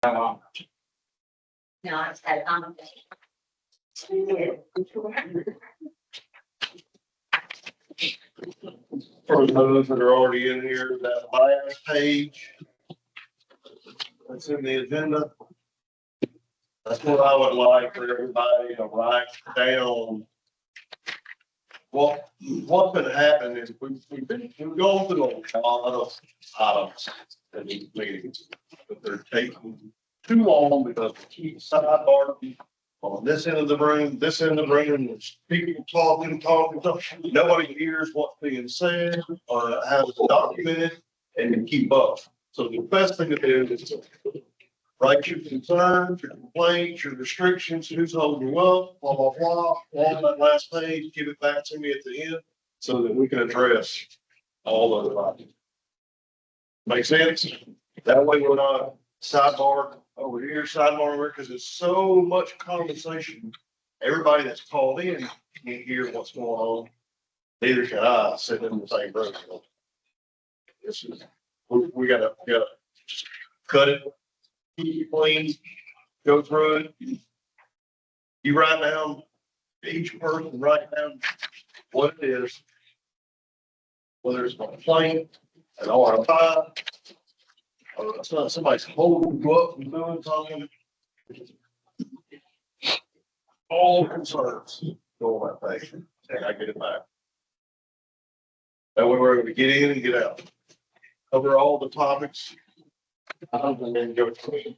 No, I said, For those that are already in here, that last page that's in the agenda. That's what I would like for everybody to write down. What's been happening is we've gone through a lot of items in these meetings, but they're taking too long because we keep sidebarring on this end of the room, this end of the room, there's people talking. Nobody hears what's being said or has it documented and can keep up. So the best thing to do is to write your concerns, your complaints, your restrictions, who's holding you up, blah, blah, blah, on that last page, give it back to me at the end so that we can address all of the items. Make sense? That way we're not sidebar over here, sidebar over here, because it's so much conversation. Everybody that's called in can't hear what's going on. Neither can I sit in the same room. This is, we gotta just cut it, keep it clean, go through it. You write down, each person write down what it is. Whether it's a complaint, an RFI, or it's not somebody's holding you up and doing something. All concerns go on that page, and I get it back. That way we're able to get in and get out. Cover all the topics. And then go through it.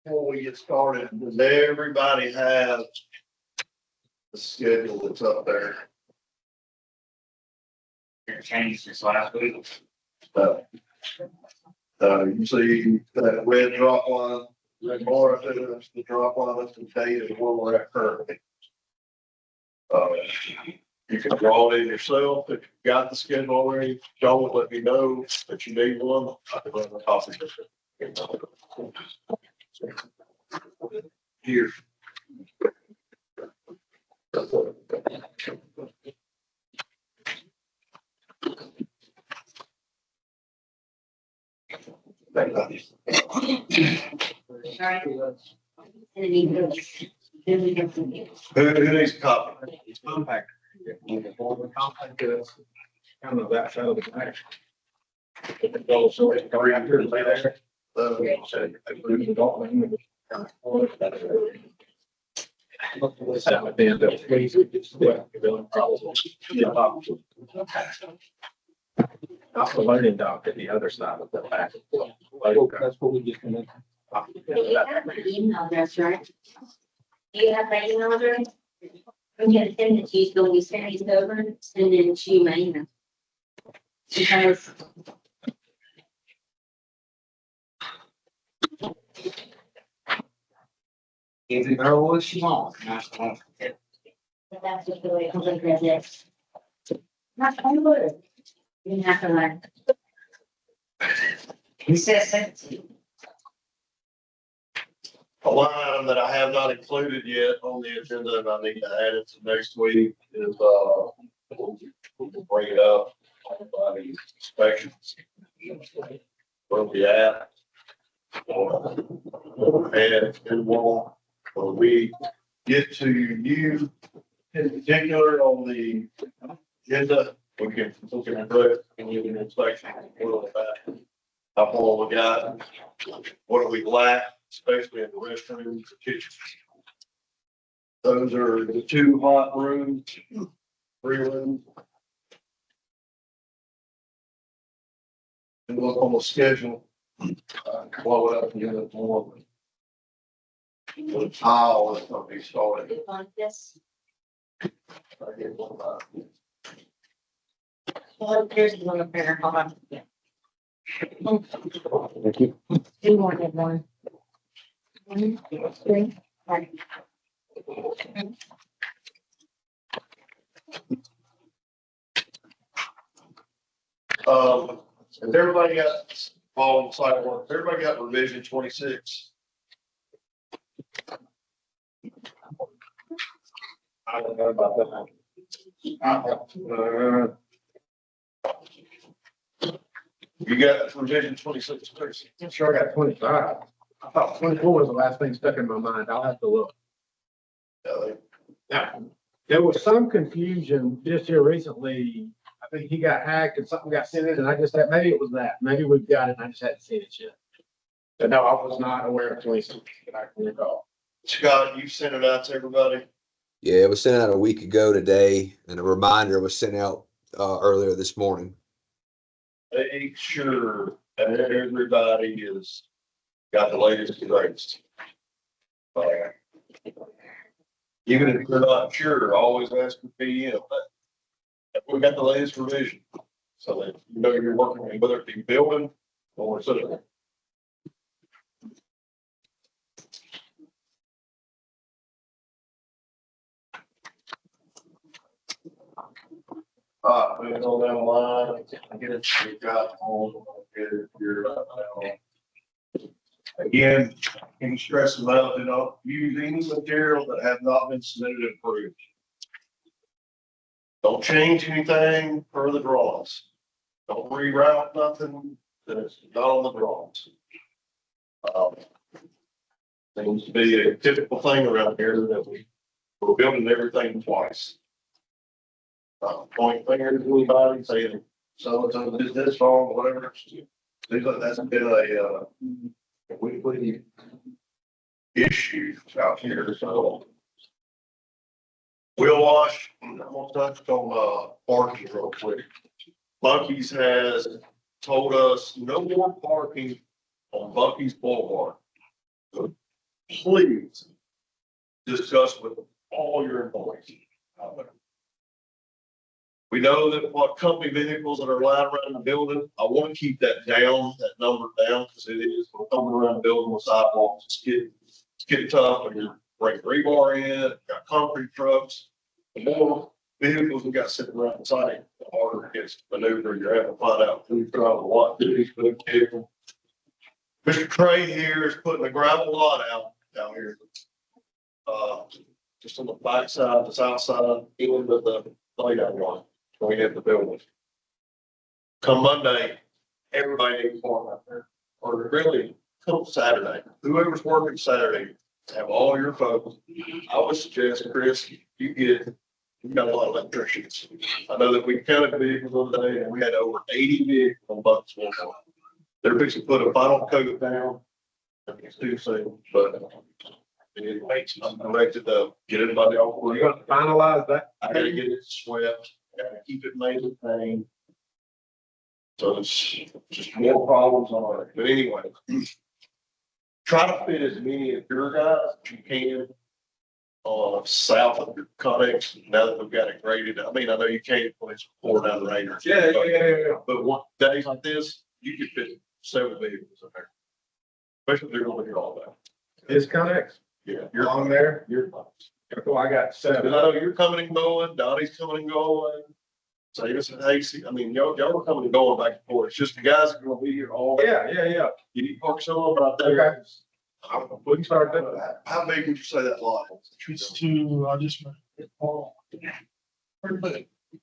Before we get started, does everybody have the schedule that's up there? it changed since last week. You see that red drop line, red bar, that's the drop line, that's the date of where we're at currently. You can draw it in yourself if you got the schedule already. Don't let me know that you need one. I can run a copy. Here. Who needs a copy? It's compact. Kind of that side of the pack. So it's going after the later. At the end of the learning dock at the other side of the back. That's what we just. You have my email address, right? Do you have my email address? I'm gonna send it to you, so when you send these over, send it to you, my email. Because. Give her what she wants. That's just the way I'm looking at this. Not good. You have to learn. He says it. A line item that I have not included yet on the agenda and I need to add it to next week is, we'll bring it up. By the inspections. Where we at? And wall, when we get to you in particular on the agenda, we can put in the inspection. What are that? How far we got? What do we lack, especially in the restrooms, kitchens? Those are the 2 hot rooms, 3 rooms. And look on the schedule. Blow it up and get it more. The tile is gonna be started. You want this? Well, there's one up there, hold on. Thank you. Do more than one. Has everybody got, following sidewalk, everybody got revision 26? I don't know about that. You got revision 26, Chris? I'm sure I got 25. I thought 24 was the last thing stuck in my mind. I'll have to look. Now, there was some confusion just here recently. I think he got hacked and something got sent in and I just had, maybe it was that. Maybe we've got it and I just hadn't seen it yet. But no, I was not aware of 26 that I can recall. Scott, you sent it out to everybody? Yeah, it was sent out a week ago today, and a reminder was sent out earlier this morning. Make sure that everybody is got the latest and greatest. Even if you're not sure, always ask for PM, but we got the latest revision. So that you know you're working, with whether it be building or civil. Moving on down the line, I get it, you got on, get it, again, can stress about, do not use any material that have not been submitted and approved. Don't change anything per the drawings. Don't reroute nothing that's not on the drawings. Seems to be a typical thing around here that we're building everything twice. Point fingers at anybody saying so-and-so did this wrong, whatever. Seems like that's been a weekly issue out here, so. We'll wash, I'm gonna touch on parking real quick. Bucky's has told us no more parking on Bucky's Boulevard. So please discuss with all your employees out there. We know that what company vehicles that are allowed around the building, I want to keep that down, that number down, because it is, we're coming around the building with sidewalks, it's getting tough when you're bringing rebar in, got concrete trucks. The more vehicles we got sitting around the site, the harder it gets to maneuver, you're having to find out who's driving what, who's for the vehicle. Mr. Trey here is putting a gravel lot out down here. Just on the back side, the south side, even with the laydown line. We hit the building. Come Monday, everybody needs one out there, or really, come Saturday, whoever's working Saturday, have all your folks. I would suggest, Chris, you got a lot of electricians. I know that we counted vehicles the other day and we had over 80 vehicles on Bucks Boulevard. They're fixing to put a final coat down. It's too soon, but I'm directed to get everybody off. We're going to finalize that. I gotta get it swept, gotta keep it maintained. So it's just more problems on it, but anyway. Try to fit as many of your guys as you can. South of your Conex, now that we've got it graded, I mean, I know you can't place pour down the ranger. Yeah. But one days like this, you could fit several vehicles in there. Especially if they're gonna hear all that. Is Connex? Yeah. You're on there? You're fine. Well, I got Cause I 7. know you're coming and going, Donnie's coming and going. Davis and Hasty, I mean, y'all are coming and going back and forth. It's just the guys that are gonna be here all day. Yeah. You need to park someone right there. Okay. We can start doing that. How big would you say that lot is? It's to, I just.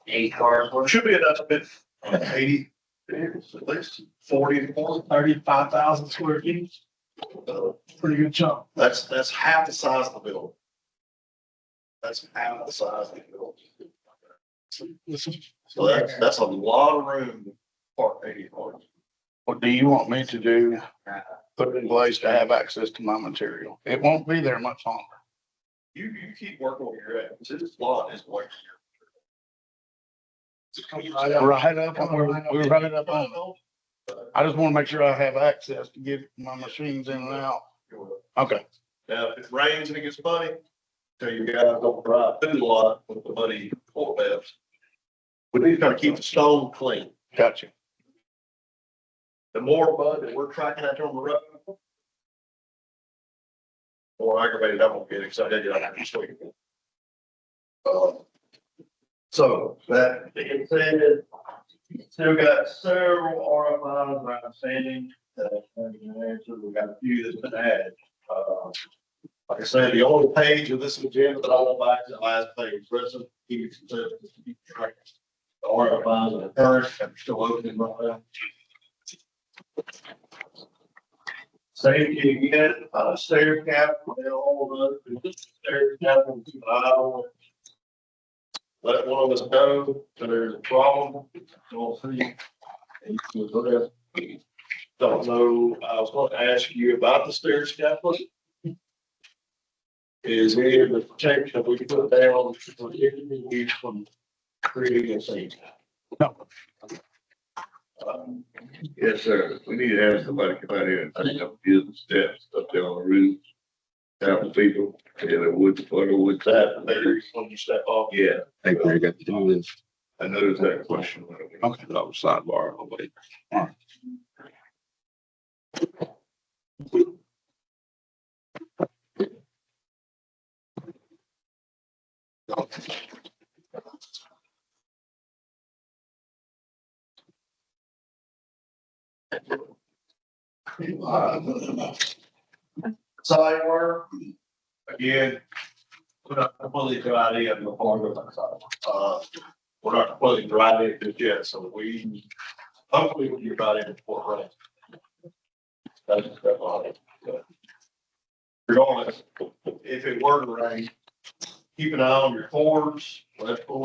8 cars worth. Should be enough to fit 80 vehicles, at least 40 to 40. 35,000 square feet, pretty good chunk. That's half the size of the building. That's half the size of the building. So that's a lot of room to park 80 cars. What do you want me to do? Put it in place to have access to my material. It won't be there much longer. You keep working where you're at. This lot is like. Right up, we're right up on it. I just want to make sure I have access to get my machines in and out. Okay. Now, if it rains and it gets muddy, tell you guys don't drive through the lot with the muddy floor beds. We need to kind of keep the stone clean. Gotcha. The more mud that we're tracking out there on the road, aggravated I'm gonna get excited like this week. So that being said, still got several RFIs outstanding that have been answered. We got a few that's been added. Like I said, the only page of this agenda that I want back to the last page, Preston, keep track. The RFIs are current, I'm still open right now. Safety again, stair cap, all of those, stair cap, let one of us know if there's a problem. Don't see. Don't know, I was going to ask you about the stair scaffold. Is any of the protection that we put down for used from creating a scene? No. Yes, sir. We need to have somebody come out here and take up the steps up there on the roof. Help the people, yeah, the wood, or wood That, there's when you step off. Yeah, I think we got to do this. I noticed that question. Okay. That was sidebar, I'll wait. Side work, again, we're not completely divided in the part of that side. We're not completely divided into yet, so we, hopefully we'll get about in before rain. That's all. Regardless, if it were to rain, keep an eye on your cords, electrical,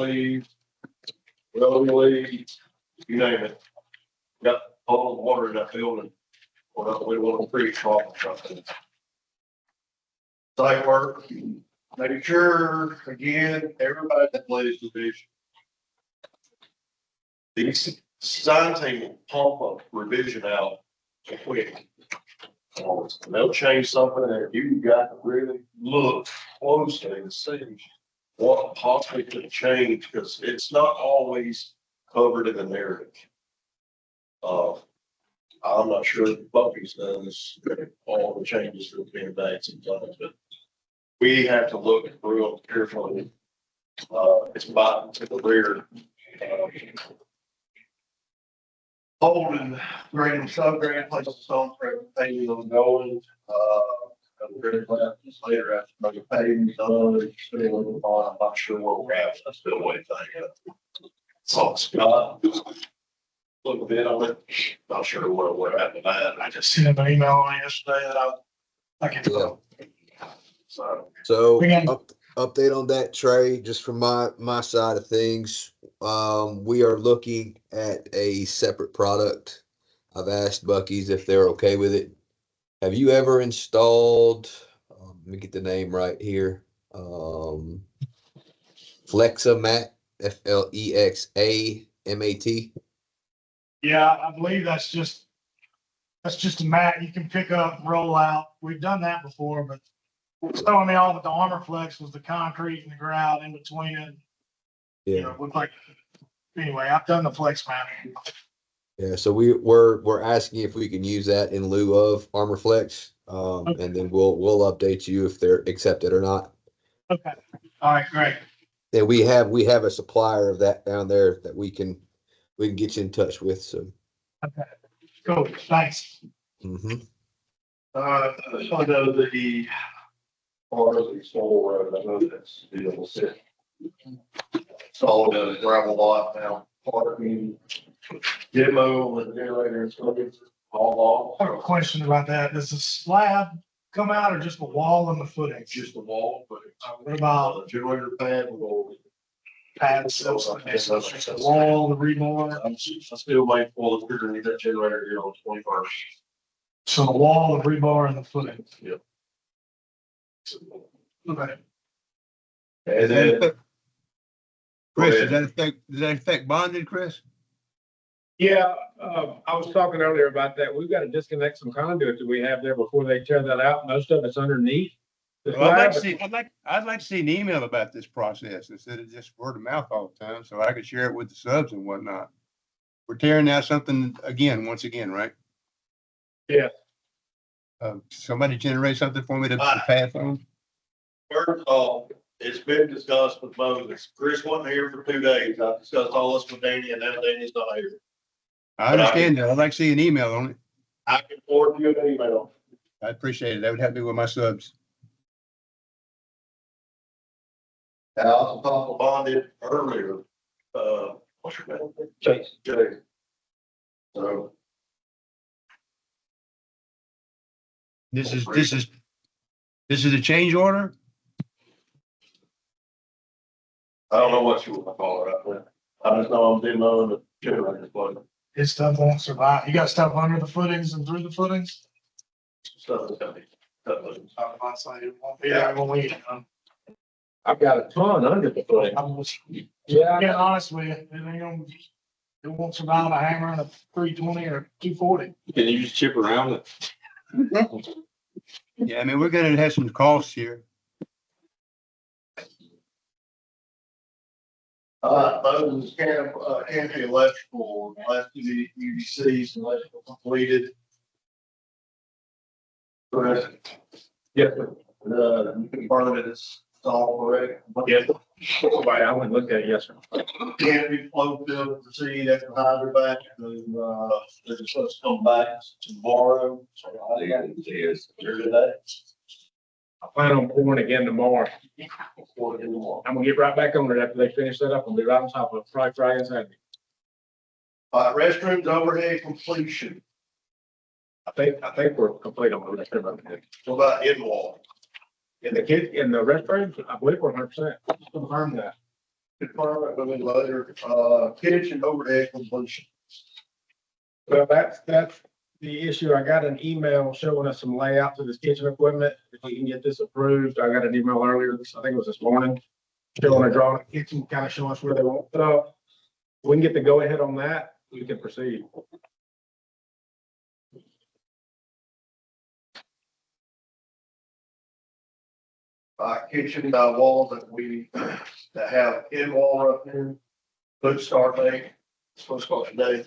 welding, you name it. Got all the water in that building. Well, we want to pre-crop something. Site work, make sure, again, everybody that plays the division. These sign team pump a revision out quick. They'll change something that you got to really look closely and see what possibly could change, because it's not always covered in the narrative. I'm not sure if Bucky's does all the changes that have been made sometimes, but we have to look real carefully. It's bottom to the rear. Holding, grading, subgrading, placing stone for paving on going. Later after the paving, still on, I'm not sure where we're at. I'm still waiting. So Scott, look a bit on it. Not sure where we're at with that. I just sent him an email on yesterday that I can. Yeah. So So update on that, Trey, just from my side of things. We are looking at a separate product. I've asked Bucky's if they're okay with it. Have you ever installed, let me get the name right here. Flexamat, FLEXAMAT. Yeah, I believe that's just a mat you can pick up and roll out. We've done that before, but throwing me off with the Armor Flex was the concrete and the grout in between it. You know, Yeah. it looked like, anyway, I've done the Flex mat. Yeah. So we're asking if we can use that in lieu of Armor Flex. And then we'll update you if they're accepted or not. Okay. All right, great. And we have a supplier of that down there that we can get you in touch with. So. Okay. Cool. Thanks. Mm-hmm. so I know the part of the soul road, I know that's still sit. It's all the gravel lot now, parking, demo and generator and stuff, it's all I have a question about that. Does the slab come out or just a wall and the footing? It's just a wall, but it's. What about The generator pad will go. pads? So it's just a wall, the rebar. I'm still waiting for the figure that generator here on 21st. So the wall, the rebar and the footing. Yep. Okay. And then. Chris, does that affect bonding, Chris? Yeah, I was talking earlier about that. We've got to disconnect some conduit that we have there before they tear that out. Most of it's underneath. the Well, I'd like to slab. see, I'd like to see an email about this process instead of just word of mouth all the time, so I could share it with the subs and whatnot. We're tearing out something again, once again, right? Yeah. Somebody generate something for me to pass on? First off, it's been discussed with Moses. Chris wasn't here for 2 days. I discussed all this with Danny and now Danny's not here. I understand that. I'd like to see an email on it. I can forward you an email. I appreciate it. That would help me with my subs. I also talked to Bonded earlier, what's your name? Chase. Chase. So, This is a change order? I don't know what you want to call it out there. I just know I'm demoing the generator plug. His stuff won't survive. You got stuff under the footings and through the footings? Stuff that's gonna be. I'm not saying it won't be there when we, I've got a ton under the foot. I'm just Yeah, being honest with you, it ain't gonna, it won't survive a hammer and a 320 or 240. Can you just chip around it? Yeah, I mean, we're gonna have some costs here. Moses County Electrical, last UDC's electrical completed. Correct. Yes, Confirmed it is all correct. yes. Right, I went and looked at it yesterday. Canopy flow field proceed after hydrovac, they're just supposed to come back tomorrow. So I got it here today. I plan on pouring again tomorrow. Before the tomorrow. I'm gonna get right back on it after they finish that up. I'll be right on top of it Friday and Saturday. Restrooms overhead completion. I think we're complete on the restroom. What about in wall? In the restrooms, I believe we're 100%. Confirm that. Confirm it with me later, kitchen overhead completion. Well, that's the issue. I got an email showing us some layouts of this kitchen equipment. If we can get this approved, I got an email earlier, I think it was this morning, showing a drawing of the kitchen, kind of showing us where they want stuff. We can get the go ahead on that, we can proceed. Kitchen walls that have in wall up here, good start date, supposed to start today.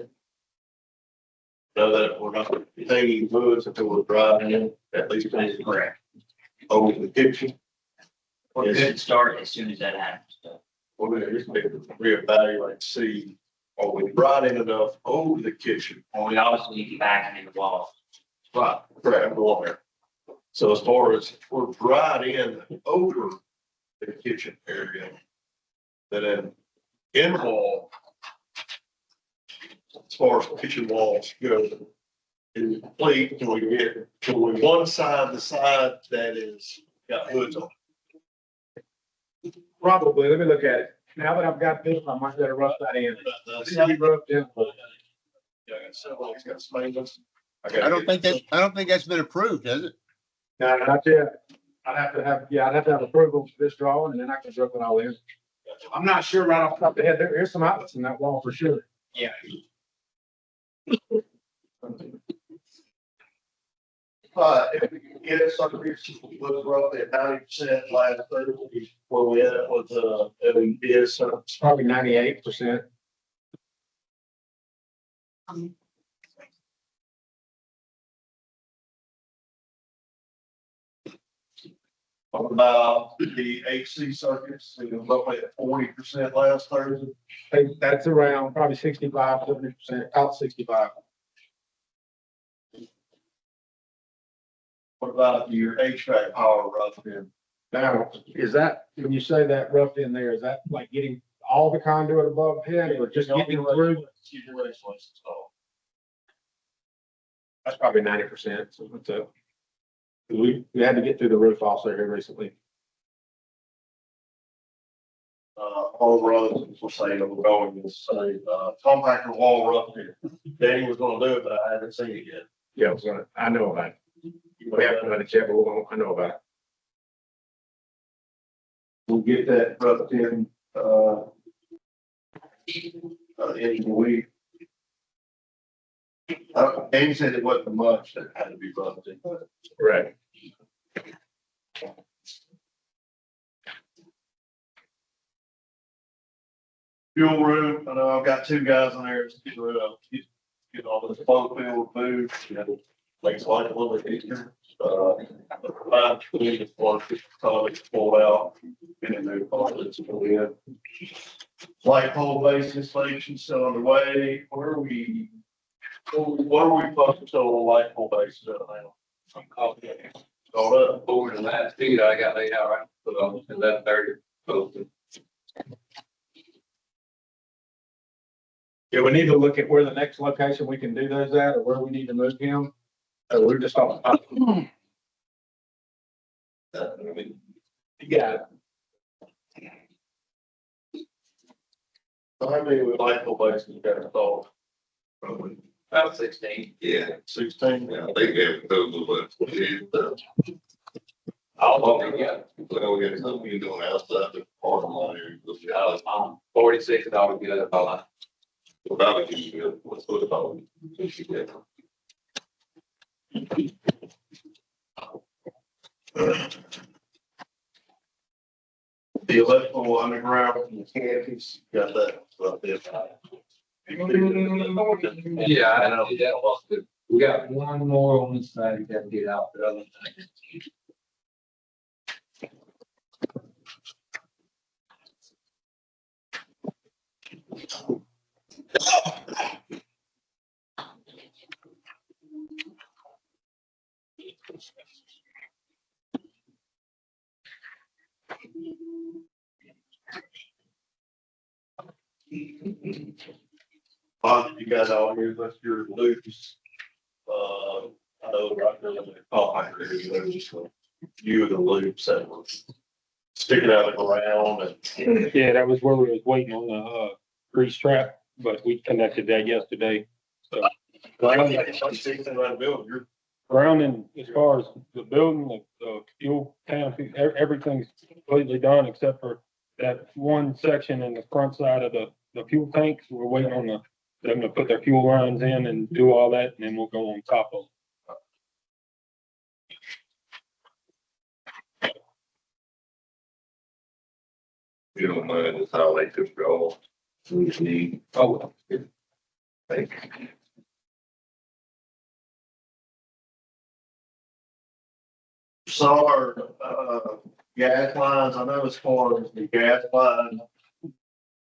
Know that we're not hanging woods until we're driving in, at least it's correct. Over the kitchen. We're good to start as soon as that happens. We're gonna just reevaluate, see, are we riding enough over the kitchen? Well, we obviously need to back in the wall. Right, correct, I'm going there. So as far as we're right in over the kitchen area, then in wall, as far as kitchen walls go, is complete, can we one side, the side that is got hoods on? Probably, let me look at it. Now that I've got this, I might better rough that in. The See, side- roughed in. Yeah, I got several, it's got spangles. I don't think that's been approved, has it? No, not yet. I'd have to have approval for this drawing and then I can drop it all in. I'm not sure right off the top of the head. Here's some outlets in that wall for sure. Yeah. If we can get it, something was roughly at 90% last Thursday, where we at with, LED, so It's probably 98%. What about the HC circuits, it was roughly at 40% last Thursday. I think that's around probably 65, 70%, out 65. What about your HVAC power rough in? Now, is that, when you say that rough in there, is that like getting all the conduit above head or just getting through? That's probably 90%. So what's up? We had to get through the roof also here recently. Home runs, we'll say, we're going to say, compactor wall rough here. Danny was gonna do it, but I haven't seen it yet. Yeah, I know about it. We haven't done it yet, but I know about it. We'll get that roughed in, in the week. Danny said it wasn't much that had to be roughed in. Right. Fuel room, I know I've got 2 guys in there, get all this flow field food, you know, makes life a little bit easier. Five twenty, pulled out, and then the toilets go in. Light pole base installation still underway, what are we focused on the light pole base now? Hold up. Over the last feed I got laid out, right, so 11:30. Yeah, we need to look at where the next location we can do those at, or where we need to move him. We're just talking about. Yeah. How many light pole bases you got installed? Probably, About 16. yeah, 16? yeah, I think they have those, but yeah. Oh, yeah. Well, we got something you're doing outside the parking lot area. I was 46 dollars good at all. About you, what's good about The electrical underground mechanics, got that. Yeah, I know. Yeah, well, we got one more on this side, we got to get out the other side. You guys all here, that's your loops. I know right there, there's just a few of the loops that were sticking out of the ground and. Yeah, that was where we was waiting on the, grease trap, but we connected that yesterday. So ground and as far as the building, the fuel tank, everything's completely done except for that one section in the front side of the fuel tanks. We're waiting on them to put their fuel lines in and do all that, and then we'll go on top of it. You don't mind, it's how they just go. We just need. Oh, Thank you. Saw our, gas lines, I know as far as the gas line.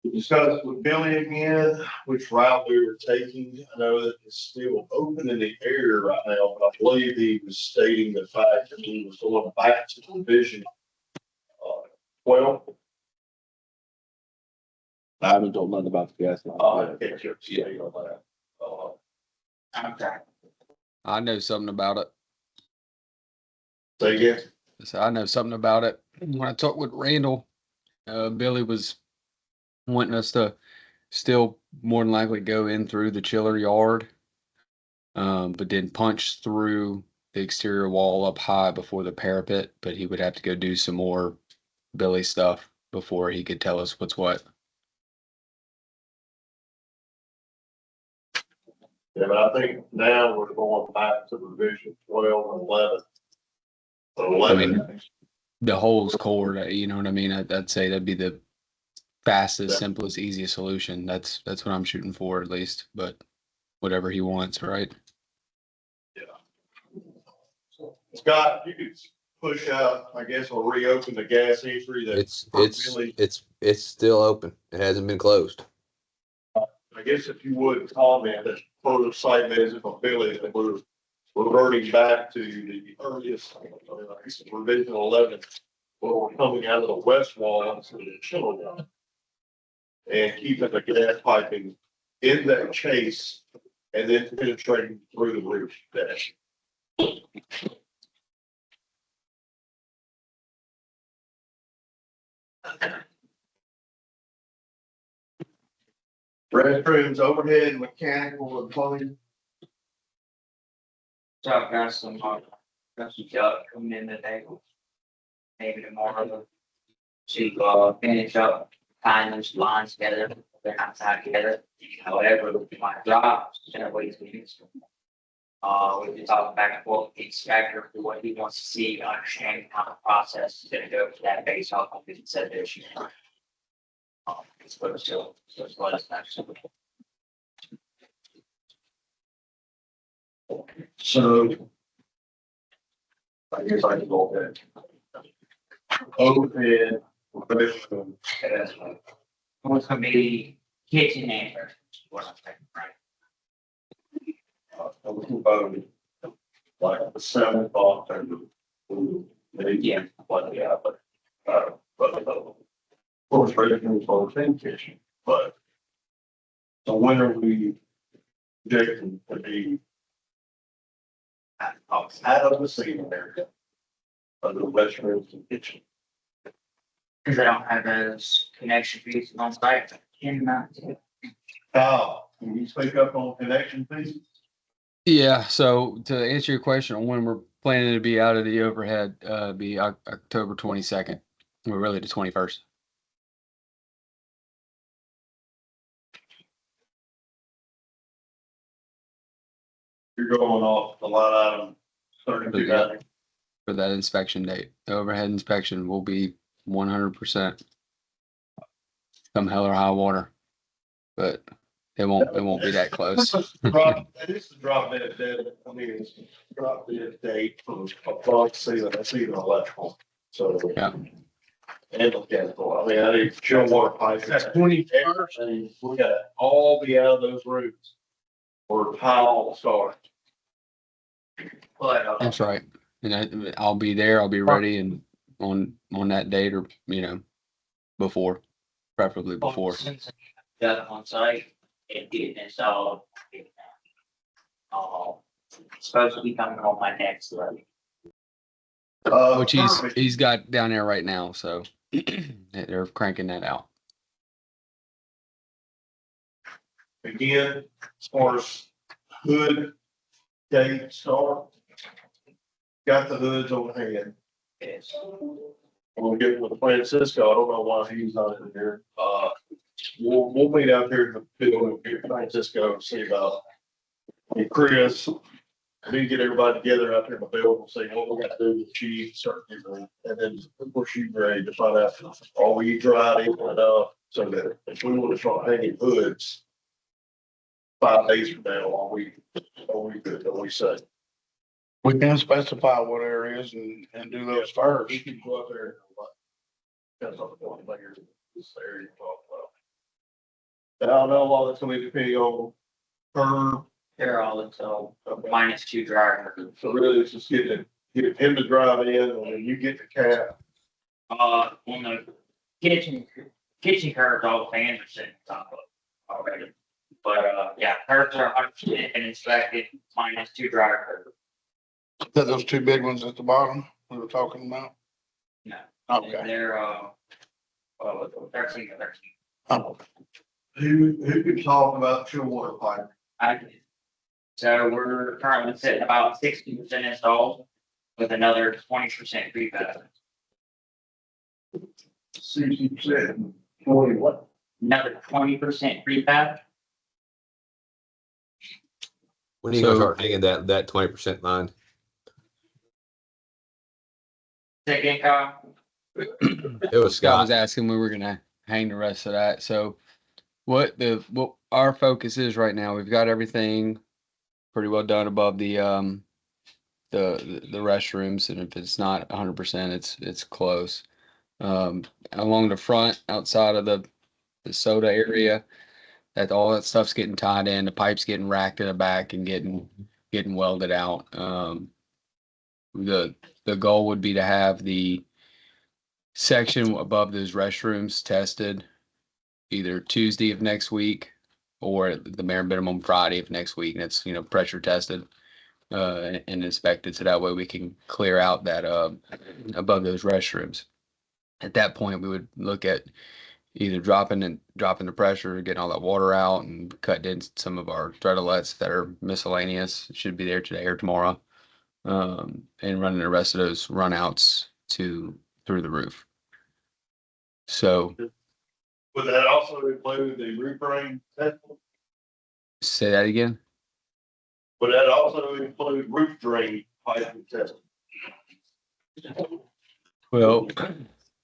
We discussed with Billy again, which route we were taking. I know that it's still open in the air right now, but I believe he was stating the fact that he was going back to Division 12. I haven't told nothing about the gas line. I can't just say on that. Okay. I know something about it. Say again. So I know something about it. When I talked with Randall, Billy was wanting us to still more than likely go in through the chiller yard, but then punch through the exterior wall up high before the parapet. But he would have to go do some more Billy stuff before he could tell us what's what. Yeah, but I think now we're going back to Division 12 and 11. I mean, the hole's cored, you know what I mean? I'd say that'd be the fastest, simplest, easiest solution. That's what I'm shooting for at least, but whatever he wants, right? Yeah. Scott, you could push out, I guess, or reopen the gas entry that. It's still open. It hasn't been closed. I guess if you would comment that further site visit from Billy, that we're reverting back to the earliest, revision 11, where we're coming out of the west wall into the chiller wall. And keeping the gas piping in that chase and then penetrating through the roof dash. Restrooms, overhead, mechanical, and plumbing. So I've got some job coming in today. Maybe tomorrow. To, finish up, tying those lines together, they're outside together. However, my job, everybody's meetings. We've been talking back and forth with the inspector for what he wants to see, understanding how the process is gonna go for that based off of his said issue. It's what it's still, so it's what it's actually. So I guess I can go ahead. Overhead, professional, and that's like, What's gonna be kitchen and first, what I'm saying, right? a little bone, like the 7 o'clock and maybe, Yeah. but yeah, of course, restrooms for the same kitchen, but so when are we projecting to be out of the scene area of the restrooms and kitchen? Cause I don't have those connection pieces on site. Kyle, can you speak up on connection fees? Yeah, so to answer your question on when we're planning to be out of the overhead, be October 22nd. We're really the 21st. You're going off the line item 32. For that inspection date. The overhead inspection will be 100% come hell or high water. But it won't be that close. It is the drop dead, I mean, it's drop dead date for a plug ceiling, that's even electrical, so. Yeah. And mechanical, I mean, I need chill water pipes. That's 21st. Everything, we gotta all be out of those rooms. Or tile start. But, That's right. And I'll be there, I'll be ready and on that date or, before, preferably before. Since I got it on site, and get it installed. Supposed to be coming on my next level. Which Perfect. he's got down there right now, so they're cranking that out. Again, as far as hood date start. Got the hoods on hand. Yes. We'll get with Francisco, I don't know why he's not in here, we'll meet out here in the field and get Francisco and see about. And Chris, we get everybody together out there in the field and see what we got to do to achieve certain things. And then we're shooting ready to find out, are we dried in enough so that if we want to start hanging hoods 5 days from now, are we good, are we safe? We can specify what areas and do those first. We can go up there and like, that's on the point later, this area you talk about. I don't know, all that's gonna be depending on her, They're all until -2 dryer. so really it's just get him to drive in and then you get the cab. On the kitchen curves, all fans are sitting on top of it already. But, yeah, curves are 100% and inspected, -2 dryer curve. Those two big ones at the bottom we were talking about? No. Okay. And they're, 13 or 13. Oh, Who could talk about chill water pipe? I did. So we're currently sitting about 60% installed with another 20% prefab. 60%, 40 what? Another 20% prefab. When are you gonna So- start hanging that 20% line? Second, Kyle. It was Scott was Scott. asking when we were gonna hang the rest of that. So what our focus is right now, we've got everything pretty well done above the restrooms, and if it's not 100%, it's close. Along the front, outside of the soda area, that all that stuff's getting tied in, the pipes getting racked in the back and getting welded out. The goal would be to have the section above those restrooms tested either Tuesday of next week or the bare minimum Friday of next week. And it's, pressure tested and inspected. So that way we can clear out that above those restrooms. At that point, we would look at either dropping the pressure, getting all that water out and cutting in some of our threadlets that are miscellaneous, should be there today or tomorrow. And running the rest of those runouts through the roof. So Would that also include the roof drain testing? say that again. Would that also include roof drain pipe testing? Well,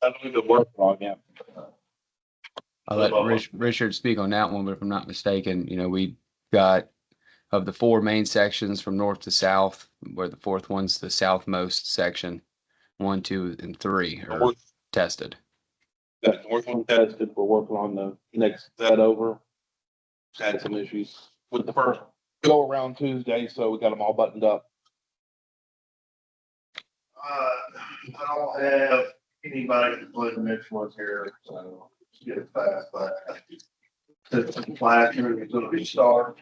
That's the work on, yeah. I'll let Richard speak on that one, but if I'm not mistaken, we got of the 4 main sections from north to south, where the 4th one's the southmost section, 1, 2, and 3 are tested. That north one tested, we're working on the next set over. Had some issues with the first go around Tuesday, so we got them all buttoned up. I don't have anybody to play the next one here, so let's get it fast, but the classroom is gonna be started.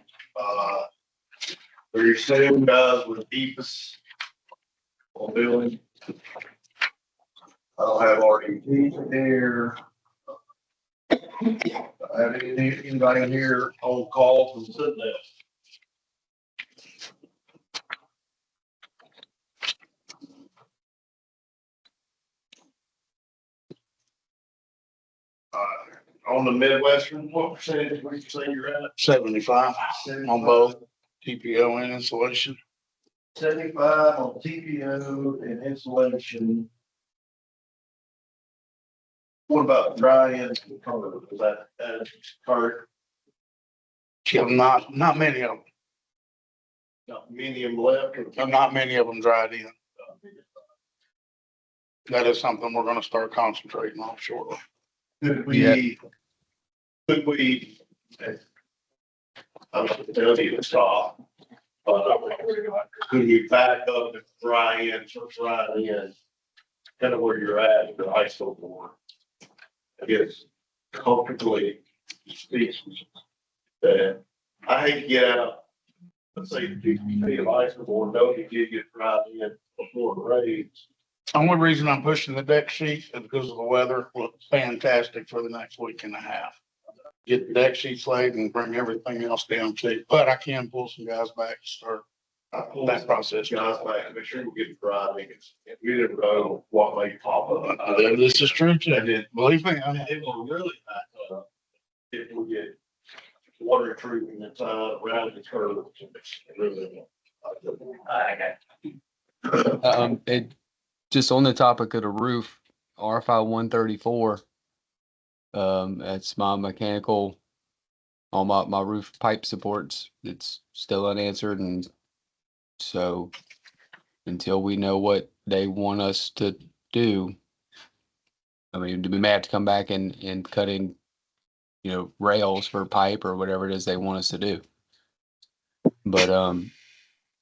We're seeing guys with EPIS on building. I don't have RDT here. I have anybody in here on call from Citadel. On the Midwestern, what percentage would you say you're at? 75 on both TPO and insulation. 75 on TPO and insulation. What about dry end? Is that part? Yeah, not many of them. Not medium left or? Not many of them dried in. That is something we're gonna start concentrating on shortly. Could we? I'm not telling you to stop. But could we back up and dry in, so dry in, kind of where you're at, the high school board? I guess comfortably speaks that I hate to get out, let's say, 50 feet of high school board, no, you did get dry in before it rains. Only reason I'm pushing the deck sheet is because of the weather. Looks fantastic for the next week and a half. Get the deck sheets laid and bring everything else down too. But I can pull some guys back to start that process. Guys, like, make sure we get dry, because we didn't know what may pop up. This is true too. Believe me, It will really back up if we get water treatment inside around the curve. Really. I got It just on the topic of the roof, RFI 134. That's my mechanical, all my roof pipe supports. It's still unanswered, and so until we know what they want us to do, I mean, we may have to come back and cutting, rails for pipe or whatever it is they want us to do. But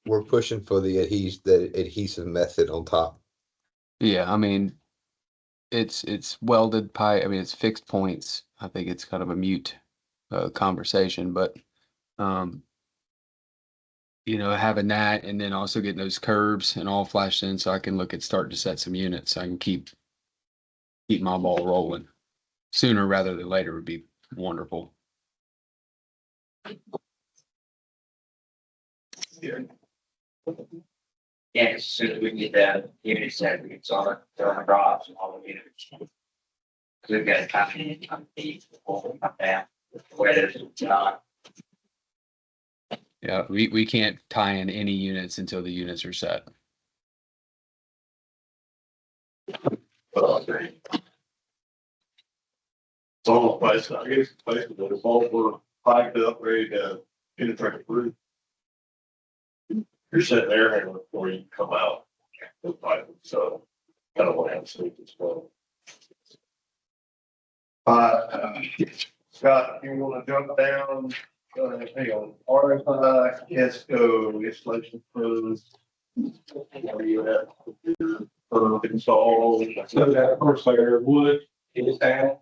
We're pushing for the adhesive method on top. yeah, I mean, it's welded pipe. I mean, it's fixed points. I think it's kind of a mute conversation, but having that and then also getting those curves and all flashed in, so I can look at starting to set some units. So I can keep my ball rolling sooner rather than later would be wonderful. Yeah, as soon as we get that unit set, we can start throwing drops and all the units. We've got to kind of the whole down, whether it's not. Yeah, we can't tie in any units until the units are set. It's all place, I guess, basically, the both were piped up, ready to penetrate the roof. You're sitting there and before you come out, the pipe, so kind of want to have sleep as well. Scott, you want to jump down, hang on, RFI, ESCO, installation crews. Where you at? For install. So that first layer of wood is down,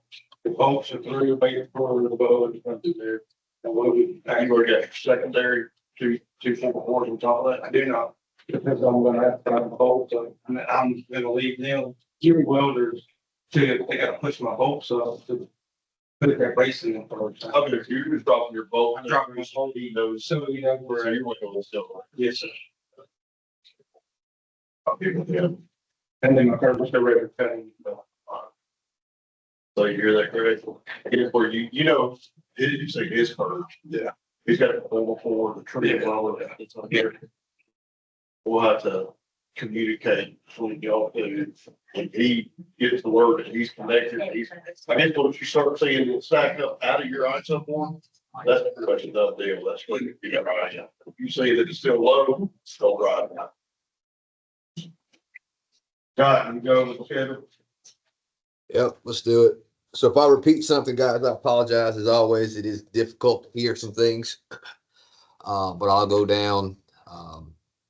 the bolts are through, waiting for the bow to come through there. And what we, You already got your secondary, two 4x4s and all that. I do not, because I'm gonna have to have the bolts, and I'm gonna leave them, gear welders to, they gotta push my bolts up to put that bracing in first. Okay, so you're just dropping your bolt. I'm dropping my bolt. He knows So, where you're going still. yes, sir. I'll give it to him. And then my curves are ready to cutting. So you hear that, Greg? Here's where you say his curve. Yeah. He's got to pull forward the tree. Yeah. We'll have to communicate between y'all two. If he gets the word that he's connected, I guess once you start seeing it stack up out of your ISO form, That's the question up there. That's what you got right now. If you say that it's still low, still right now. Got you go with Kevin. Yep, let's do it. So if I repeat something, guys, I apologize. As always, it is difficult to hear some things. But I'll go down,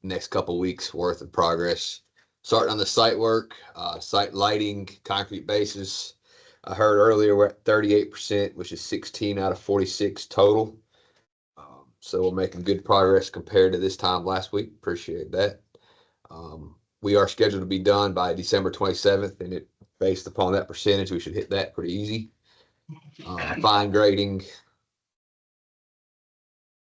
next couple weeks worth of progress. Starting on the site work, site lighting, concrete bases. I heard earlier we're at 38%, which is 16 out of 46 total. So we're making good progress compared to this time last week. Appreciate that. We are scheduled to be done by December 27th, and based upon that percentage, we should hit that pretty easy. Fine grading,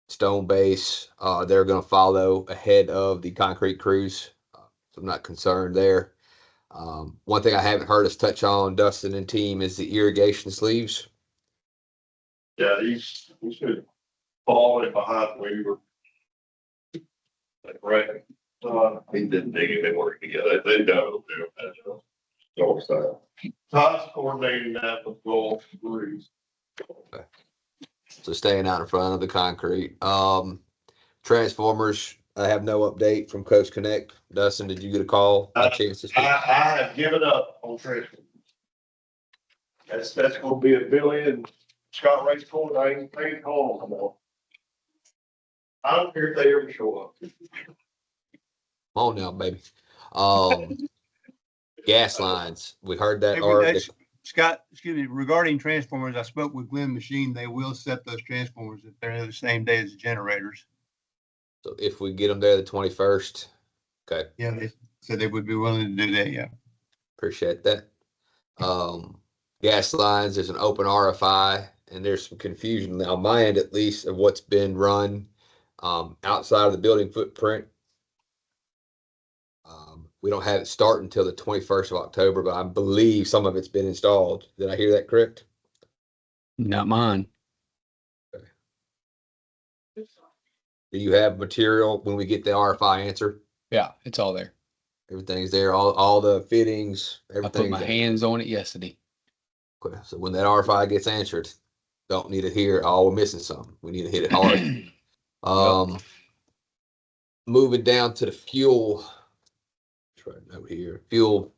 stone base, they're going to follow ahead of the concrete crews. So I'm not concerned there. One thing I haven't heard us touch on, Dustin and team, is the irrigation sleeves. Yeah, he's should fall in behind where you were. Right. He didn't dig it, they work together. They got it there. North side. Todd's coordinating that with Gold Breeze. So staying out in front of the concrete. Transformers, I have no update from Coast Connect. Dustin, did you get a call? A chance to speak? I have given up on transfer. That's gonna be a Billy and Scott Race Court. I ain't calling them more. I don't care if they ever show up. Come on now, baby. Gas lines, we heard that. Scott, excuse me, regarding transformers, I spoke with Glenn Machine. They will set those transformers if they're the same day as the generators. So if we get them there the 21st, okay. Yeah, they said they would be willing to do that, yeah. Appreciate that. Gas lines, there's an open RFI, and there's some confusion on my end, at least, of what's been run outside of the building footprint. We don't have it start until the 21st of October, but I believe some of it's been installed. Did I hear that correct? Not mine. Do you have material when we get the RFI answer? Yeah, it's all there. Everything's there, all the fittings, I put everything. my hands on it yesterday. Okay, so when that RFI gets answered, don't need to hear, oh, we're missing something. We need to hit it hard. Moving down to the fuel. Right over here, fuel,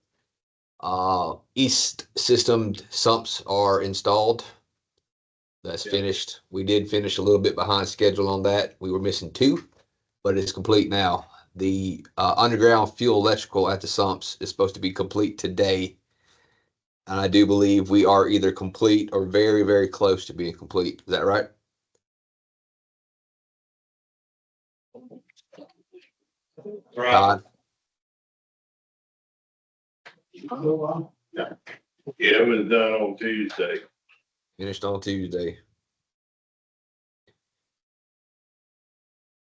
east system sumps are installed. That's finished. We did finish a little bit behind schedule on that. We were missing 2, but it's complete now. The underground fuel electrical at the sumps is supposed to be complete today. And I do believe we are either complete or very, very close to being complete. Is that right? Right. Todd? Yeah, it was done on Tuesday. Finished on Tuesday.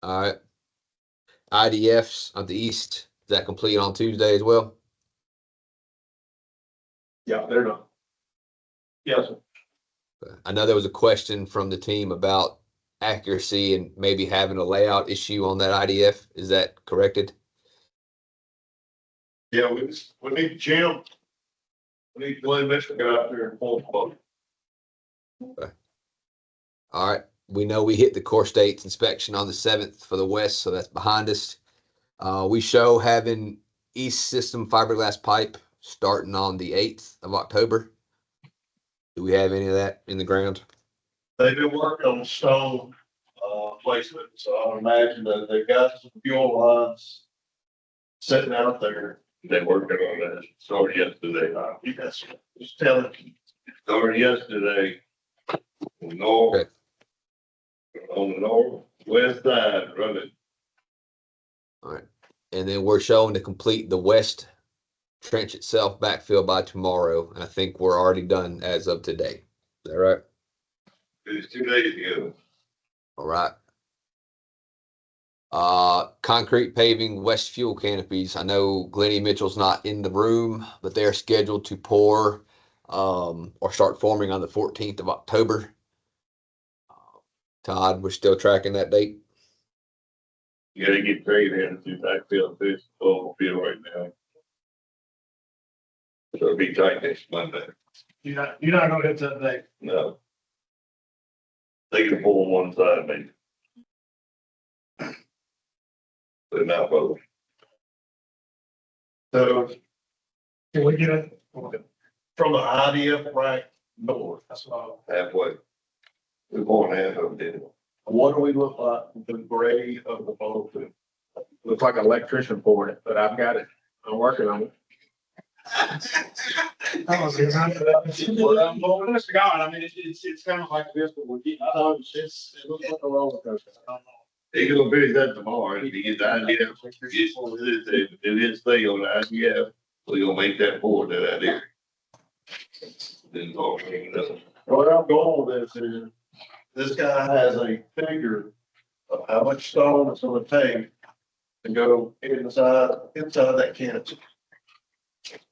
All right. IDFs on the east, is that complete on Tuesday as well? Yeah, they're done. Yes, sir. I know there was a question from the team about accuracy and maybe having a layout issue on that IDF. Is that corrected? Yeah, we need Jim. We need Glenn Mitchell to get out there and pull the plug. Okay. All right. We know we hit the core states inspection on the 7th for the west, so that's behind us. We show having east system fiberglass pipe starting on the 8th of October. Do we have any of that in the ground? They've been working on stone placement, so I would imagine that they've got some fuel lines sitting out there. They're working on that. Started yesterday. You guys just tell it. Started yesterday. North. Okay. On the northwest side, running. All right. And then we're showing to complete the west trench itself backfill by tomorrow. And I think we're already done as of today. Is that right? It was 2 days ago. All right. Concrete paving, west fuel canopies. I know Glennie Mitchell's not in the room, but they're scheduled to pour or start forming on the 14th of October. Todd, we're still tracking that date. You gotta get trade in to backfill this full field right now. So it'll be tight next Monday. You're not gonna hit that day. No. They can pull one side, maybe. They're not both. So Can we get it? from the IDF right north, Halfway. We're going half of it. what do we look like the grade of the both? Looks like an electrician poured it, but I've got it. I'm working on it. Well, honest to God, I mean, it's kind of like this, but we're getting, it looks like a roller coaster. He gonna finish that tomorrow, if he gets the idea, it is stay on the idea, we're gonna make that board that idea. Then talk, Where I'm going with this is, this guy has a figure of how much stone it's gonna take to go inside that canopy.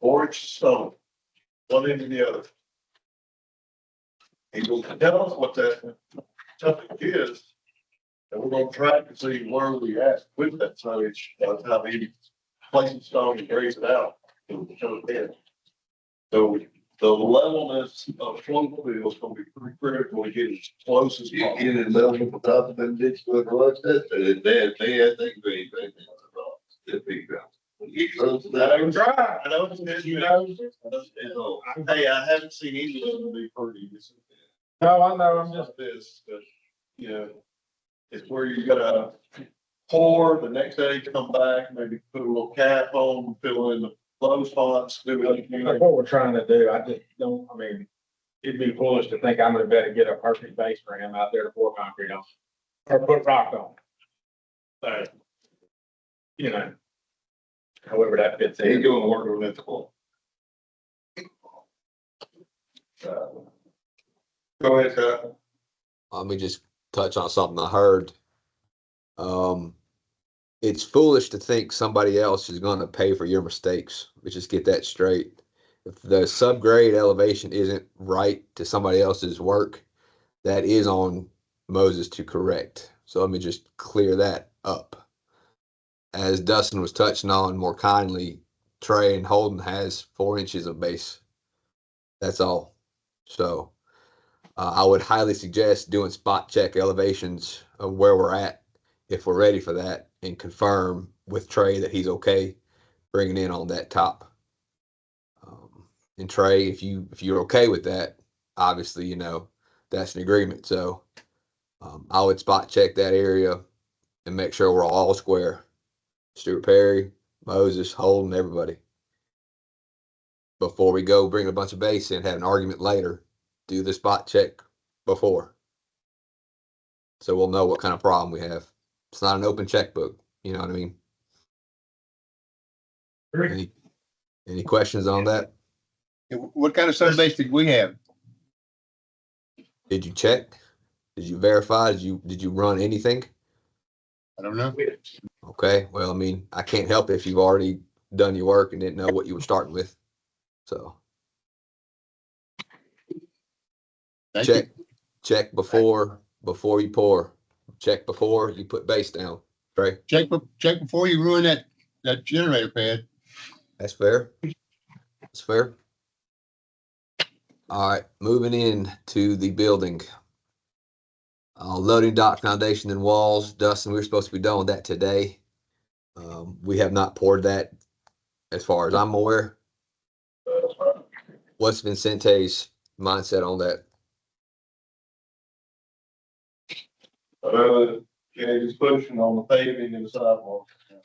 4 inch stone, one into the other. He will tell us what that something is, and we're gonna try to see where we at with that tonnage, by the time he places stone and grades it out. So the levelness of flow field is gonna be pretty critical to get as close as you possible. get it level at the top of them ditch, but what's that, they, I think, very, very, that big ground. Get close to that. I know it's good, you know. Hey, I haven't seen any of them be pretty. No, I know, I'm just, This, but, you know, it's where you gotta pour, the next day come back, maybe put a little cap on, fill in the low spots, do what you that's can. what we're trying to do. I just don't, I mean, it'd be foolish to think I'm gonna better get a perfect base for him out there to pour concrete on. Or put rock on. So, you know, however that fits He's in. gonna work on that tomorrow. Go ahead, Scott. Let me just touch on something I heard. It's foolish to think somebody else is gonna pay for your mistakes. Let's just get that straight. If the subgrade elevation isn't right to somebody else's work, that is on Moses to correct. So let me just clear that up. As Dustin was touching on more kindly, Trey and Holden has 4 inches of base. That's all. So I would highly suggest doing spot check elevations of where we're at if we're ready for that, and confirm with Trey that he's okay bringing in on that top. And Trey, if you're okay with that, obviously, you know, that's an agreement. So I would spot check that area and make sure we're all square. Stuart Perry, Moses, Holden, everybody. Before we go bring a bunch of base in, have an argument later, do the spot check before. So we'll know what kind of problem we have. It's not an open checkbook, you know what I mean? Any questions on that? What kind of sub-base did we have? Did you check? Did you verify? Did you run anything? I don't know. Okay, well, I mean, I can't help if you've already done your work and didn't know what you were starting with. So Thank you. check before you pour. Check before you put base down. Trey, Check before you ruin that generator pad. that's fair. That's fair. All right, moving in to the building. Loading dock foundation and walls. Dustin, we were supposed to be done with that today. We have not poured that as far as I'm aware. What's Vincente's mindset on that? Yeah, just pushing on the paving and the sidewalk. So,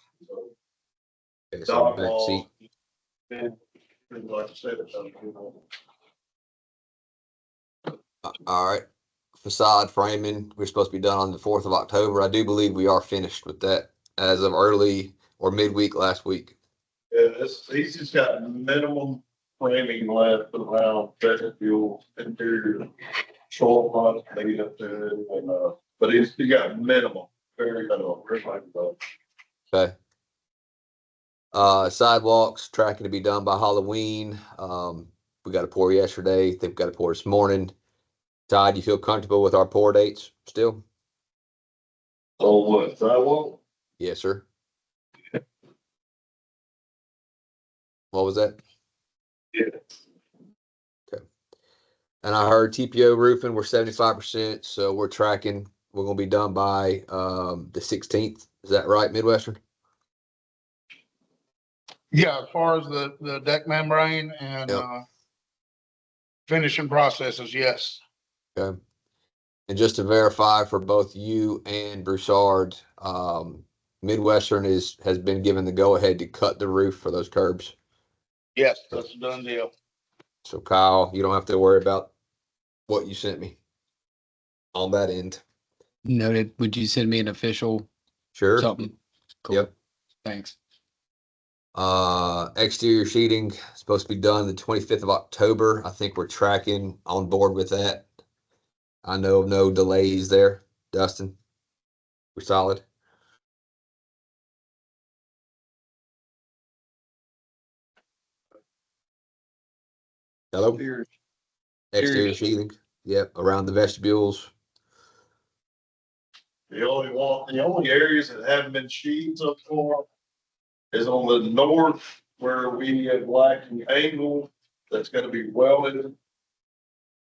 Okay, so dock back wall, seat. and pretty much I said, it's something, you know. All right. Facade framing, we're supposed to be done on the 4th of October. I do believe we are finished with that as of early or midweek last week. Yeah, he's just got minimum framing left around vestibule, interior, short front, maybe up there, and, but he's got minimum, very minimum, very like, Okay. Sidewalks tracking to be done by Halloween. We got a pour yesterday. They've got a pour this morning. Todd, you feel comfortable with our pour dates still? Oh, what, sidewalk? Yes, sir. What was that? Yeah. Okay. And I heard TPO roofing, we're 75%, so we're tracking, we're gonna be done by, the 16th. Is that right, Midwestern? Yeah, as far as the deck membrane and, Yep. finishing processes, yes. Okay. And just to verify for both you and Broussard, Midwestern has been given the go-ahead to cut the roof for those curbs. Yes, that's a done deal. So Kyle, you don't have to worry about what you sent me on that end. Noted. Would you send me an official Sure. something? Cool. Yep. Thanks. Exterior sheeting supposed to be done the 25th of October. I think we're tracking on board with that. I know of no delays there. Dustin, we're solid. Hello? Exterior sheathing. Yep, around the vestibules. The only areas that haven't been sheeted so far is on the north where we have lacking angle that's gonna be welded.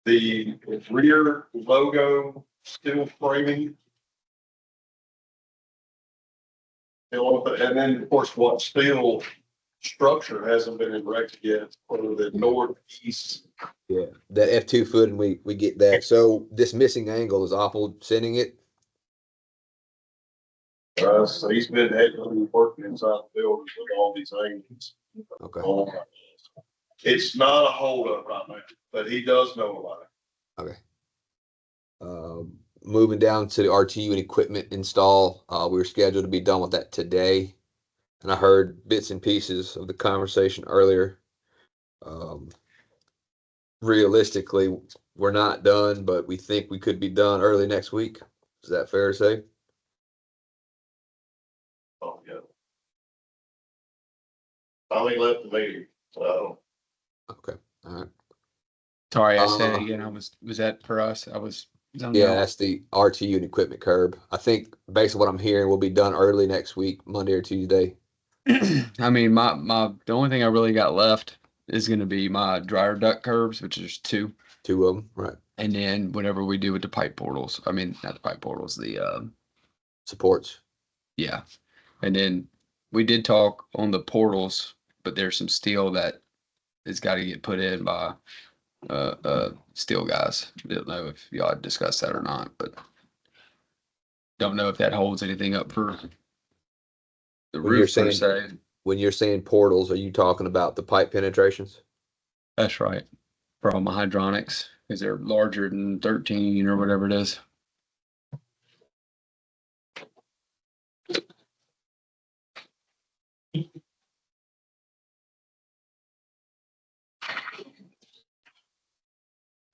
The rear logo steel framing. And then, of course, what steel structure hasn't been erected yet for the northeast. Yeah, that F2 foot and we get that. So this missing angle is awful sending it. So he's been heavily working inside the building with all these angles. Okay. It's not a holdup right now, but he does know about it. Okay. Moving down to the RTU and equipment install, we were scheduled to be done with that today. And I heard bits and pieces of the conversation earlier. Realistically, we're not done, but we think we could be done early next week. Is that fair to say? Oh, yeah. I only left the meeting, so. Okay, all right. Sorry, I said it again. Was that for us? I was. Yeah, that's the RTU and equipment curb. I think based on what I'm hearing, we'll be done early next week, Monday or Tuesday. I mean, the only thing I really got left is going to be my dryer duct curbs, which is two. Two of them, right. And then whatever we do with the pipe portals. I mean, not the pipe portals, the supports. Yeah. And then we did talk on the portals, but there's some steel that has got to get put in by steel guys. I don't know if y'all discussed that or not, but don't know if that holds anything up for the roof per se. When you're saying portals, are you talking about the pipe penetrations? That's right. For all my hydronics, because they're larger than 13 or whatever it is.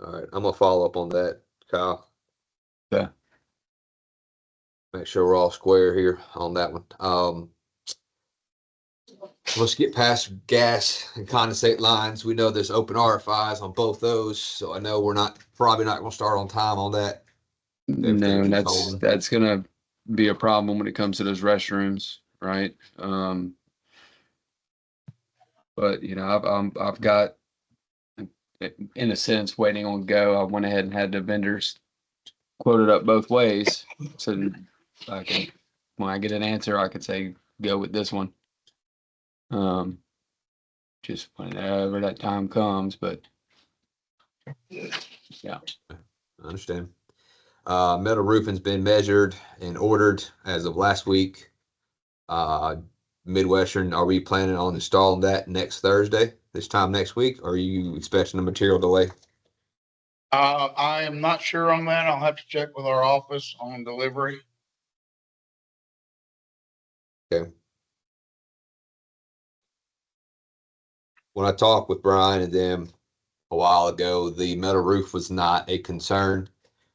All right, I'm gonna follow up on that, Kyle. Yeah. Make sure we're all square here on that one. Let's get past gas and condensate lines. We know there's open RFIs on both those, so I know we're probably not gonna start on time on that. No, that's gonna be a problem when it comes to those restrooms, right? But you know, I've got, in a sense, waiting on go. I went ahead and had the vendors quoted up both ways, so when I get an answer, I could say go with this one. Just whenever that time comes, but yeah. I understand. Metal roofing's been measured and ordered as of last week. Midwestern, are we planning on installing that next Thursday, this time next week, or are you expecting a material delay? I am not sure on that. I'll have to check with our office on delivery. Okay. When I talked with Brian and them a while ago, the metal roof was not a concern.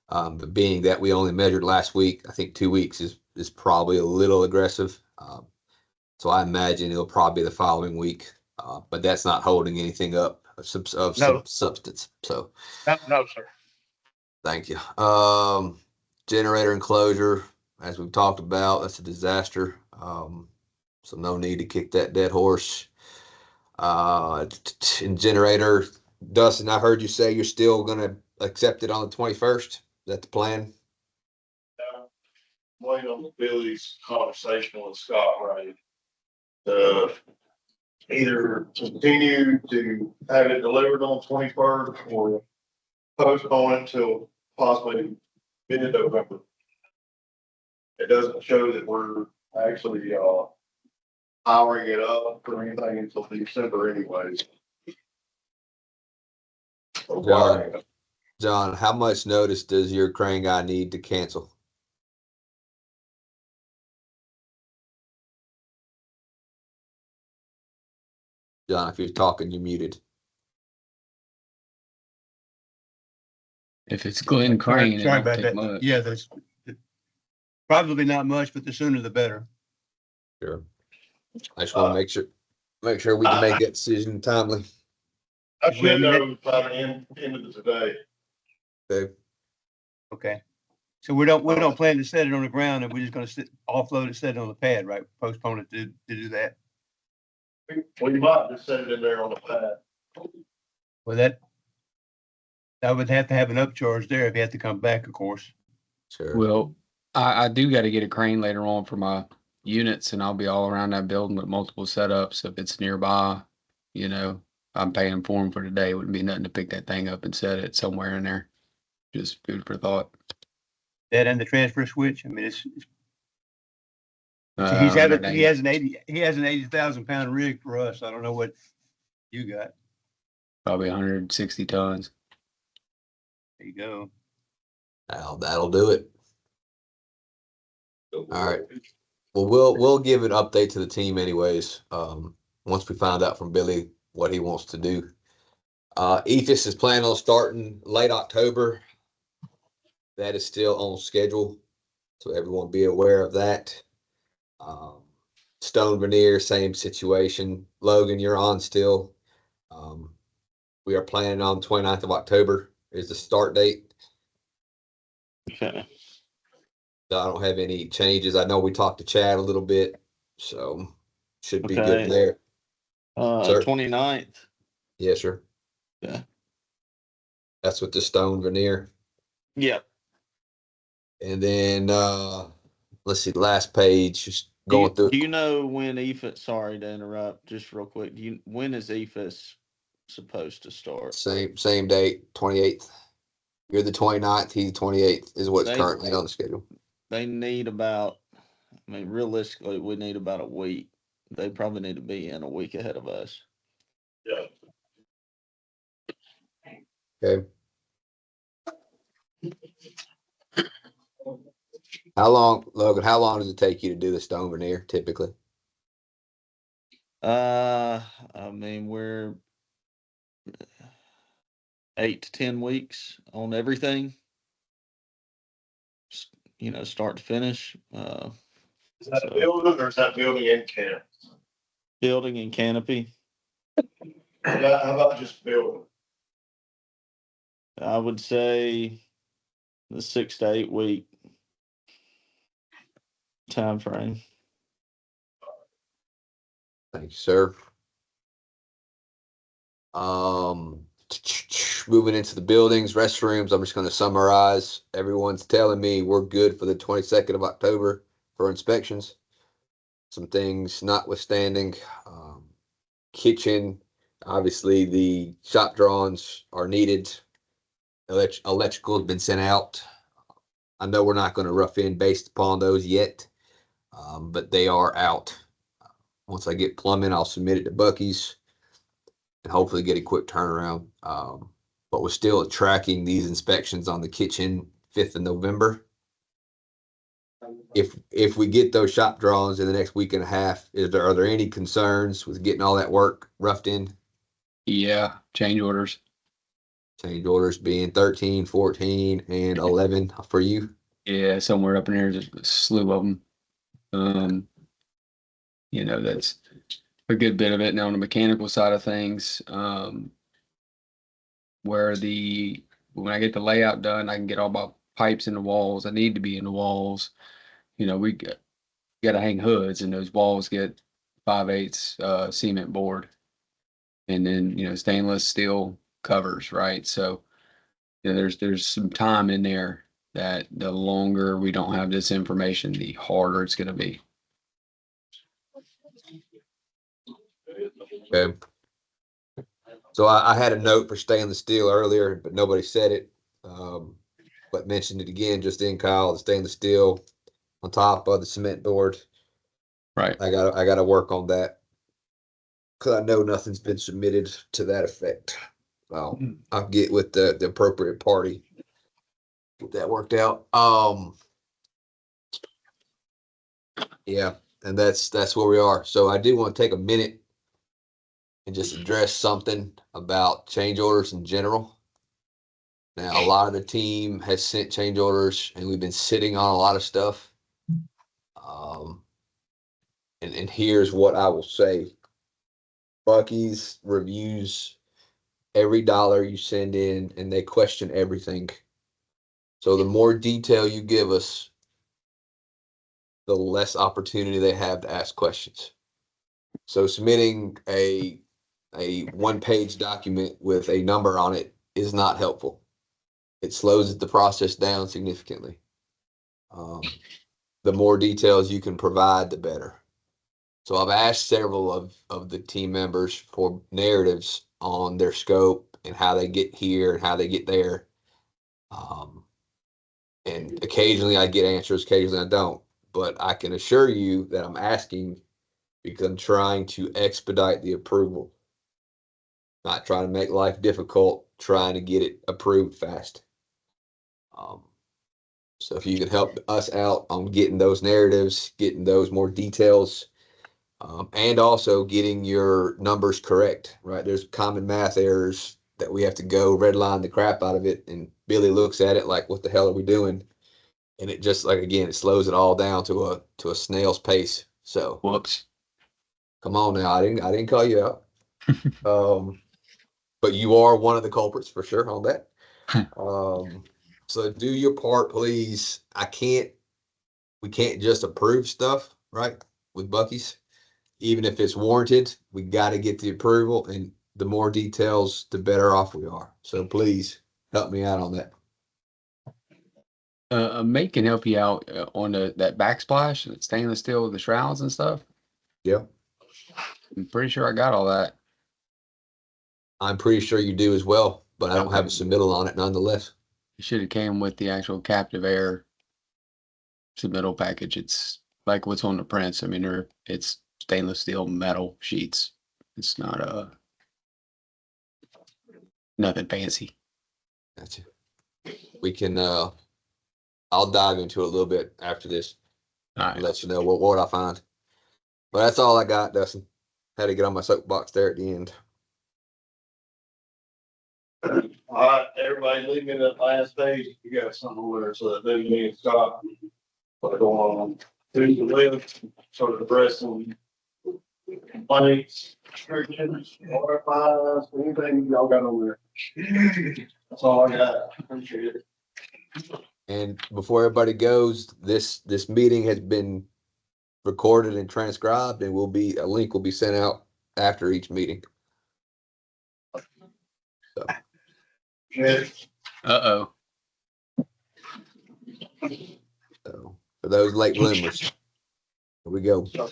But being that we only measured last week, I think 2 weeks is probably a little aggressive. So I imagine it'll probably be the following week. But that's not holding anything up of some substance. So No, sir. thank you. Generator enclosure, as we've talked about, that's a disaster. So no need to kick that dead horse. In generator, Dustin, I heard you say you're still gonna accept it on the 21st. Is that the plan? Wait on Billy's conversation with Scott, right? To either continue to have it delivered on 21st or postpone it till possibly mid-November. It doesn't show that we're actually, powering it up or anything until December anyways. John, how much notice does your crane guy need to cancel? John, if you're talking, you're muted. If it's Glenn Crane, it Sorry don't about take that. much. Yeah, there's probably not much, but the sooner the better. Sure. I just want to make sure we can make that decision timely. I should know by the end of today. Okay. Okay. So we don't plan to set it on the ground and we're just gonna offload it, set it on the pad, right? Postpone it to do that. We might just set it in there on the pad. Well, that would have to have an upcharge there if you have to come back, of course. Sure. Well, I do got to get a crane later on for my units, and I'll be all around that building with multiple setups. If it's nearby, you know, I'm paying for them for today. It wouldn't be nothing to pick that thing up and set it somewhere in there. Just food for thought. That and the transfer switch. I mean, it's Uh, he has an 80,000 pound rig for us. I don't know what you got. probably 160 tons. There you go. That'll do it. All right. Well, we'll give an update to the team anyways. Once we find out from Billy what he wants to do. EFIS is planning on starting late October. That is still on schedule, so everyone be aware of that. Stone veneer, same situation. Logan, you're on still. We are planning on 29th of October is the start date. Okay. So I don't have any changes. I know we talked to Chad a little bit, so should be Okay. good there. Sir? 29th. Yes, sir. Yeah. That's with the stone veneer. Yep. And then let's see, last page, just going through. Do you know when EFIS, sorry to interrupt, just real quick, when is EFIS supposed to start? Same date, 28th. You're the 29th, he's the 28th is what's currently on the schedule. They need about, I mean, realistically, we need about a week. They probably need to be in a week ahead of us. Yeah. Okay. Logan, how long does it take you to do the stone veneer typically? I mean, we're 8 to 10 weeks on everything. You know, start to finish. Is that a building or is that building in camp? Building and canopy. How about just building? I would say the 6 to 8 week time frame. Thank you, sir. Moving into the buildings, restrooms, I'm just going to summarize. Everyone's telling me we're good for the 22nd of October for inspections. Some things notwithstanding. Kitchen, obviously the shop drawings are needed. Electrical has been sent out. I know we're not going to rough in based upon those yet, but they are out. Once I get plumbing, I'll submit it to Buc-ee's and hopefully get a quick turnaround. But we're still tracking these inspections on the kitchen 5th of November. If we get those shop drawings in the next week and a half, are there any concerns with getting all that work roughed in? Yeah, change orders. Change orders being 13, 14, and 11 for you. Yeah, somewhere up in there, just a slew of them. You know, that's a good bit of it. Now on the mechanical side of things, where when I get the layout done, I can get all my pipes in the walls. I need to be in the walls. You know, we got to hang hoods, and those walls get 5/8 cement board, and then stainless steel covers, right? So, you know, there's some time in there that the longer we don't have this information, the harder it's gonna be. Okay. So I had a note for stainless steel earlier, but nobody said it. But mentioned it again just in, Kyle, the stainless steel on top of the cement board. Right. I gotta work on that. Cause I know nothing's been submitted to that effect. Well, I'll get with the appropriate party. Get that worked out. Yeah, and that's where we are. So I do want to take a minute and just address something about change orders in general. Now, a lot of the team has sent change orders and we've been sitting on a lot of stuff. And here's what I will say. Buc-ee's reviews every dollar you send in and they question everything. So the more detail you give us, the less opportunity they have to ask questions. So submitting a 1-page document with a number on it is not helpful. It slows the process down significantly. The more details you can provide, the better. So I've asked several of the team members for narratives on their scope and how they get here and how they get there. And occasionally I get answers, occasionally I don't. But I can assure you that I'm asking because I'm trying to expedite the approval. Not trying to make life difficult, trying to get it approved fast. So if you could help us out on getting those narratives, getting those more details, and also getting your numbers correct, right? There's common math errors that we have to go redline the crap out of it. And Billy looks at it like, what the hell are we doing? And it just like, again, it slows it all down to a snail's pace. So Whoops. come on now. I didn't call you out. But you are one of the culprits for sure on that. So do your part, please. We can't just approve stuff, right? With Buc-ee's, even if it's warranted, we got to get the approval, and the more details, the better off we are. So please help me out on that. May can help you out on that backsplash, that stainless steel with the shrouds and stuff. Yeah. I'm pretty sure I got all that. I'm pretty sure you do as well, but I don't have a submittal on it nonetheless. It should have came with the actual captive air submittal package. It's like what's on the prints. I mean, it's stainless steel metal sheets. It's not nothing fancy. Gotcha. We can I'll dive into it a little bit after this. All right. And let you know what I find. But that's all I got, Dustin. Had to get on my soapbox there at the end. All right, everybody leave me that last page. You got something over there, so that then me and Scott. Put it on to the list, sort of the rest of complaints, restrictions, RFIs, anything y'all got on there. That's all I got. Appreciate it. And before everybody goes, this meeting has been recorded and transcribed, and a link will be sent out after each meeting. So. Uh-oh. So for those late bloomers, here we go. Okay.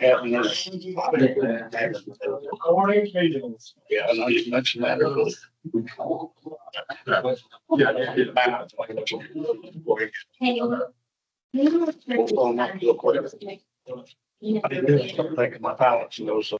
Yeah, I know you mentioned that earlier. Hey, look. You know what's Hold on, real quick. I didn't do something in my balance, you know, so